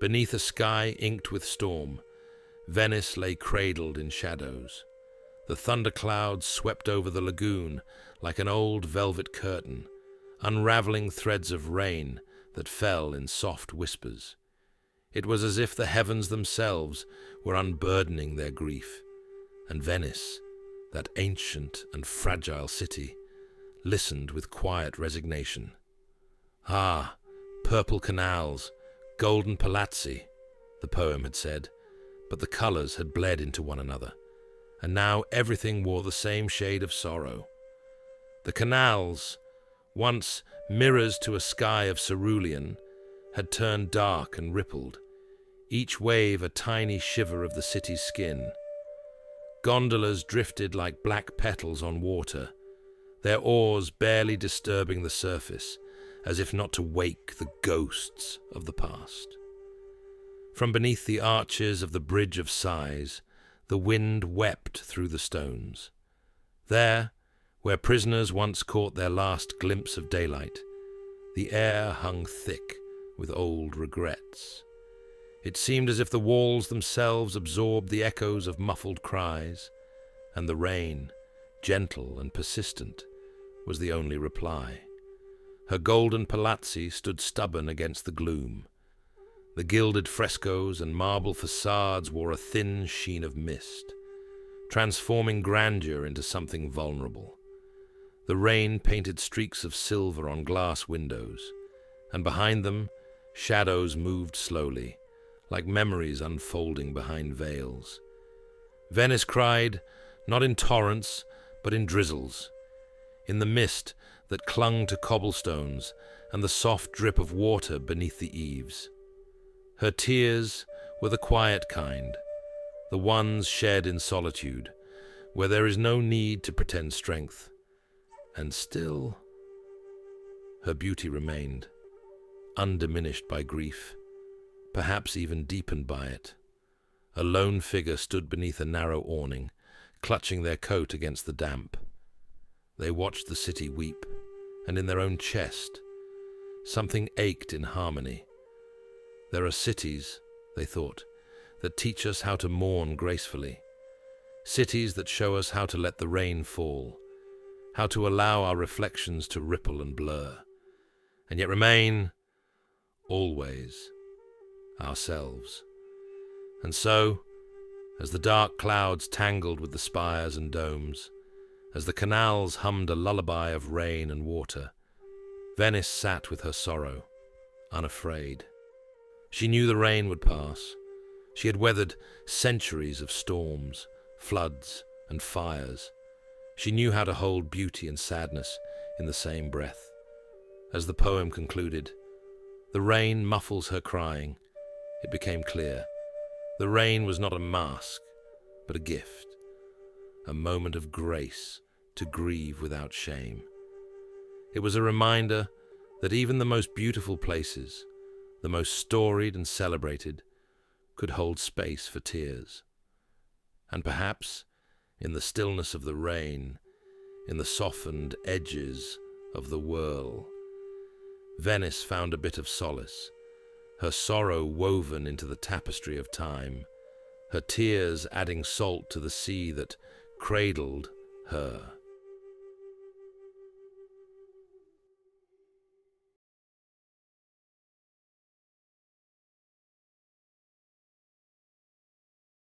Beneath a sky inked with storm, Venice lay cradled in shadows. The thunderclouds swept over the lagoon like an old velvet curtain, unraveling threads of rain that fell in soft whispers. It was as if the heavens themselves were unburdening their grief, and Venice, that ancient and fragile city, listened with quiet resignation. Ah, purple canals, golden palazzi, the poem had said, but the colors had bled into one another, and now everything wore the same shade of sorrow. The canals, once mirrors to a sky of cerulean, had turned dark and rippled, each wave a tiny shiver of the city's skin. Gondolas drifted like black petals on water, their oars barely disturbing the surface, as if not to wake the ghosts of the past. From beneath the arches of the Bridge of Sighs, the wind wept through the stones. There, where prisoners once caught their last glimpse of daylight, the air hung thick with old regrets. It seemed as if the walls themselves absorbed the echoes of muffled cries, and the rain, gentle and persistent, was the only reply. Her golden palazzi stood stubborn against the gloom. The gilded frescoes and marble facades wore a thin sheen of mist, transforming grandeur into something vulnerable. The rain painted streaks of silver on glass windows, and behind them, shadows moved slowly, like memories unfolding behind veils. Venice cried, not in torrents, but in drizzles, in the mist that clung to cobblestones and the soft drip of water beneath the eaves. Her tears were the quiet kind, the ones shed in solitude, where there is no need to pretend strength. And still, her beauty remained, undiminished by grief, perhaps even deepened by it. A lone figure stood beneath a narrow awning, clutching their coat against the damp. They watched the city weep, and in their own chest, something ached in harmony. There are cities, they thought, that teach us how to mourn gracefully, cities that show us how to let the rain fall, how to allow our reflections to ripple and blur, and yet remain, always, ourselves. And so, as the dark clouds tangled with the spires and domes, as the canals hummed a lullaby of rain and water, Venice sat with her sorrow, unafraid. She knew the rain would pass. She had weathered centuries of storms, floods, and fires. She knew how to hold beauty and sadness in the same breath. As the poem concluded, the rain muffles her crying. It became clear. The rain was not a mask, but a gift, a moment of grace to grieve without shame. It was a reminder that even the most beautiful places, the most storied and celebrated, could hold space for tears. And perhaps, in the stillness of the rain, in the softened edges of the whirl, Venice found a bit of solace, her sorrow woven into the tapestry of time, her tears adding salt to the sea that cradled her.